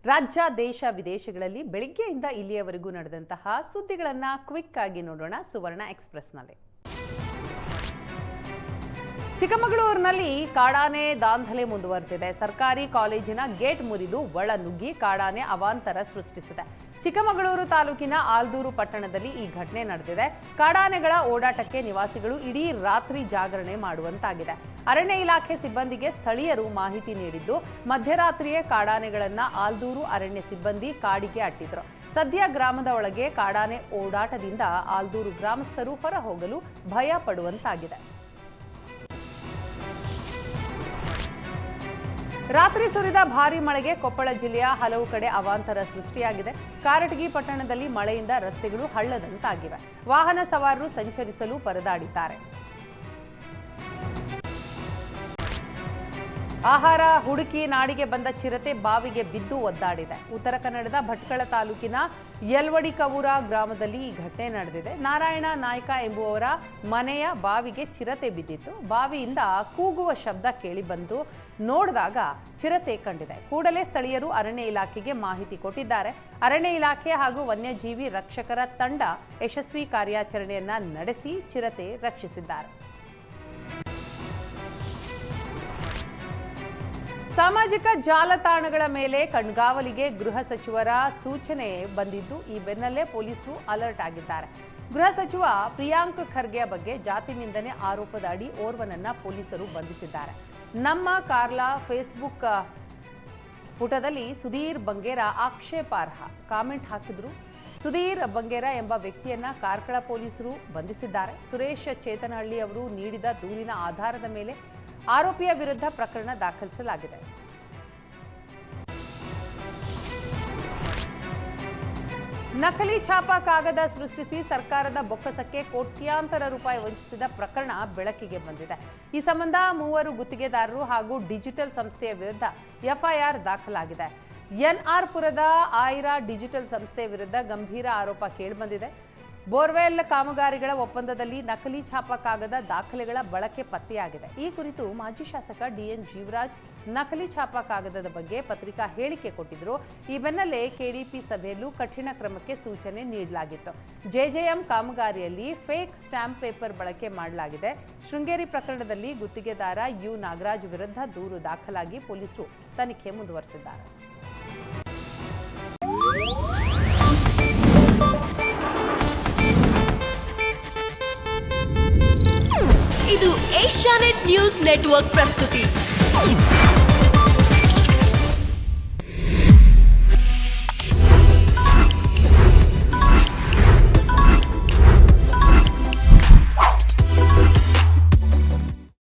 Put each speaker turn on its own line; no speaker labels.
ರಾಜ್ಯ ದೇಶ ವಿದೇಶಗಳಲ್ಲಿ ಬೆಳಗ್ಗೆಯಿಂದ ಇಲ್ಲಿಯವರೆಗೂ ನಡೆದಂತಹ ಸುದ್ದಿಗಳನ್ನು ಕ್ವಿಕ್ ಆಗಿ ನೋಡೋಣ ಸುವರ್ಣ ಎಕ್ಸ್‌ಪ್ರೆಸ್‌ನಲ್ಲಿ. ಚಿಕ್ಕಮಗಳೂರಿನಲ್ಲಿ ಕಾಡಾನೆ ದಾಂಧಲೆ ಮುಂದುವರೆದಿದೆ. ಸರ್ಕಾರಿ ಕಾಲೇಜಿನ ಗೇಟ್ ಮುರಿದು ಒಳ ನುಗ್ಗಿ ಕಾಡಾನೆ ಅವಾಂತರ ಸೃಷ್ಟಿಸಿದೆ. ಚಿಕ್ಕಮಗಳೂರು ತಾಲೂಕಿನ ಆಲ್ದೂರು ಪಟ್ಟಣದಲ್ಲಿ ಈ ಘಟನೆ ನಡೆದಿದೆ. ಕಾಡಾನೆಗಳ ಓಡಾಟಕ್ಕೆ ನಿವಾಸಿಗಳು ಇಡೀ ರಾತ್ರಿ ಜಾಗರಣೆ ಮಾಡುವಂತಾಗಿದೆ. ಅರಣ್ಯ ಇಲಾಖೆ ಸಿಬ್ಬಂದಿಗೆ ಸ್ಥಳೀಯರು ಮಾಹಿತಿ ನೀಡಿದ್ದು, ಮಧ್ಯರಾತ್ರಿಯೇ ಕಾಡಾನೆಗಳನ್ನ ಆಲ್ದೂರು ಅರಣ್ಯ ಸಿಬ್ಬಂದಿ ಕಾಡಿಗೆ ಅಟ್ಟಿದ್ರು. ಸದ್ಯ ಗ್ರಾಮದ ಒಳಗೆ ಕಾಡಾನೆ ಓಡಾಟದಿಂದ ಆಲ್ದೂರು ಗ್ರಾಮಸ್ಥರು ಹೊರ ಹೋಗಲು ಭಯ ಪಡುವಂತಾಗಿದೆ. ರಾತ್ರಿ ಸುರಿದ ಭಾರೀ ಮಳೆಗೆ ಕೊಪ್ಪಳ ಜಿಲ್ಲೆಯ ಹಲವು ಕಡೆ ಅವಾಂತರ ಸೃಷ್ಟಿಯಾಗಿದೆ. ಕಾರಟಗಿ ಪಟ್ಟಣದಲ್ಲಿ ಮಳೆಯಿಂದ ರಸ್ತೆಗಳು ಹಳ್ಳದಂತಾಗಿವೆ. ವಾಹನ ಸವಾರರು ಸಂಚರಿಸಲು ಪರದಾಡಿದ್ದಾರೆ. ಆಹಾರ ಹುಡುಕಿ ನಾಡಿಗೆ ಬಂದ ಚಿರತೆ ಬಾವಿಗೆ ಬಿದ್ದು ಒದ್ದಾಡಿದೆ. ಉತ್ತರ ಕನ್ನಡದ ಭಟ್ಕಳ ತಾಲೂಕಿನ ಯಲ್ವಡಿಕವೂರ ಗ್ರಾಮದಲ್ಲಿ ಈ ಘಟನೆ ನಡೆದಿದೆ. ನಾರಾಯಣ ನಾಯ್ಕ ಎಂಬುವವರ ಮನೆಯ ಬಾವಿಗೆ ಚಿರತೆ ಬಿದ್ದಿತ್ತು. ಬಾವಿಯಿಂದ ಕೂಗುವ ಶಬ್ದ ಕೇಳಿಬಂದು ನೋಡಿದಾಗ ಚಿರತೆ ಕಂಡಿದೆ. ಕೂಡಲೇ ಸ್ಥಳೀಯರು ಅರಣ್ಯ ಇಲಾಖೆಗೆ ಮಾಹಿತಿ ಕೊಟ್ಟಿದ್ದಾರೆ. ಅರಣ್ಯ ಇಲಾಖೆ ಹಾಗೂ ವನ್ಯಜೀವಿ ರಕ್ಷಕರ ತಂಡ ಯಶಸ್ವಿ ಕಾರ್ಯಾಚರಣೆಯನ್ನ ನಡೆಸಿ ಚಿರತೆ ರಕ್ಷಿಸಿದ್ದಾರೆ. ಸಾಮಾಜಿಕ ಜಾಲತಾಣಗಳ ಮೇಲೆ ಕಣ್ಗಾವಲಿಗೆ ಗೃಹ ಸಚಿವರ ಸೂಚನೆ ಬಂದಿದ್ದು, ಈ ಬೆನ್ನಲ್ಲೇ ಪೊಲೀಸರು ಅಲರ್ಟ್ ಆಗಿದ್ದಾರೆ. ಗೃಹ ಸಚಿವ ಪ್ರಿಯಾಂಕ್ ಖರ್ಗೆ ಬಗ್ಗೆ ಜಾತಿ ನಿಂದನೆ ಆರೋಪದ ಅಡಿ ಓರ್ವನನ್ನ ಪೊಲೀಸರು ಬಂಧಿಸಿದ್ದಾರೆ. ನಮ್ಮ ಕಾರ್ಲಾ ಫೇಸ್ಬುಕ್ ಪುಟದಲ್ಲಿ ಸುಧೀರ್ ಬಂಗೇರ ಆಕ್ಷೇಪಾರ್ಹ ಕಾಮೆಂಟ್ ಹಾಕಿದ್ರು. ಸುಧೀರ್ ಬಂಗೇರ ಎಂಬ ವ್ಯಕ್ತಿಯನ್ನ ಕಾರ್ಕಳ ಪೊಲೀಸರು ಬಂಧಿಸಿದ್ದಾರೆ. ಸುರೇಶ್ ಚೇತನಹಳ್ಳಿ ಅವರು ನೀಡಿದ ದೂರಿನ ಆಧಾರದ ಮೇಲೆ ಆರೋಪಿಯ ವಿರುದ್ಧ ಪ್ರಕರಣ ದಾಖಲಿಸಲಾಗಿದೆ. ನಕಲಿ ಛಾಪಾ ಕಾಗದ ಸೃಷ್ಟಿಸಿ ಸರ್ಕಾರದ ಬೊಕ್ಕಸಕ್ಕೆ ಕೋಟ್ಯಾಂತರ ರೂಪಾಯಿ ವಂಚಿಸಿದ ಪ್ರಕರಣ ಬೆಳಕಿಗೆ ಬಂದಿದೆ. ಈ ಸಂಬಂಧ 3 ಗುತ್ತಿಗೆದಾರರು ಹಾಗೂ ಡಿಜಿಟಲ್ ಸಂಸ್ಥೆಯ ವಿರುದ್ಧ ಎಫ್ಐಆರ್ ದಾಖಲಾಗಿದೆ. ಎನ್ಆರ್ ಪುರದ ಆಯ್ರಾ ಡಿಜಿಟಲ್ ಸಂಸ್ಥೆ ವಿರುದ್ಧ ಗಂಭೀರ ಆರೋಪ ಕೇಳಿಬಂದಿದೆ. ಬೋರ್ವೆಲ್ ಕಾಮಗಾರಿಗಳ ಒಪ್ಪಂದದಲ್ಲಿ ನಕಲಿ ಛಾಪಾ ಕಾಗದ ದಾಖಲೆಗಳ ಬಳಕೆ ಪತ್ತೆಯಾಗಿದೆ. ಈ ಕುರಿತು ಮಾಜಿ ಶಾಸಕ ಡಿಎನ್ ಜೀವರಾಜ್ ನಕಲಿ ಛಾಪಾ ಕಾಗದದ ಬಗ್ಗೆ ಪತ್ರಿಕಾ ಹೇಳಿಕೆ ಕೊಟ್ಟಿದ್ರು. ಈ ಬೆನ್ನಲ್ಲೇ ಕೆಡಿಪಿ ಸಭೆಯಲ್ಲೂ ಕಠಿಣ ಕ್ರಮಕ್ಕೆ ಸೂಚನೆ ನೀಡಲಾಗಿತ್ತು. ಜೆಜೆಎಂ ಕಾಮಗಾರಿಯಲ್ಲಿ ಫೇಕ್ ಸ್ಟಾಂಪ್ ಪೇಪರ್ ಬಳಕೆ ಮಾಡಲಾಗಿದೆ. ಶೃಂಗೇರಿ ಪ್ರಕರಣದಲ್ಲಿ ಗುತ್ತಿಗೆದಾರ ಯು ನಾಗರಾಜ್ ವಿರುದ್ಧ ದೂರು ದಾಖಲಾಗಿ ಪೊಲೀಸರು ತನಿಖೆ ಮುಂದುವರೆಸಿದ್ದಾರೆ.
ಇದು ಏಷ್ಯಾನೆಟ್ ನ್ಯೂಸ್ ನೆಟ್ವರ್ಕ್ ಪ್ರಸ್ತುತಿ.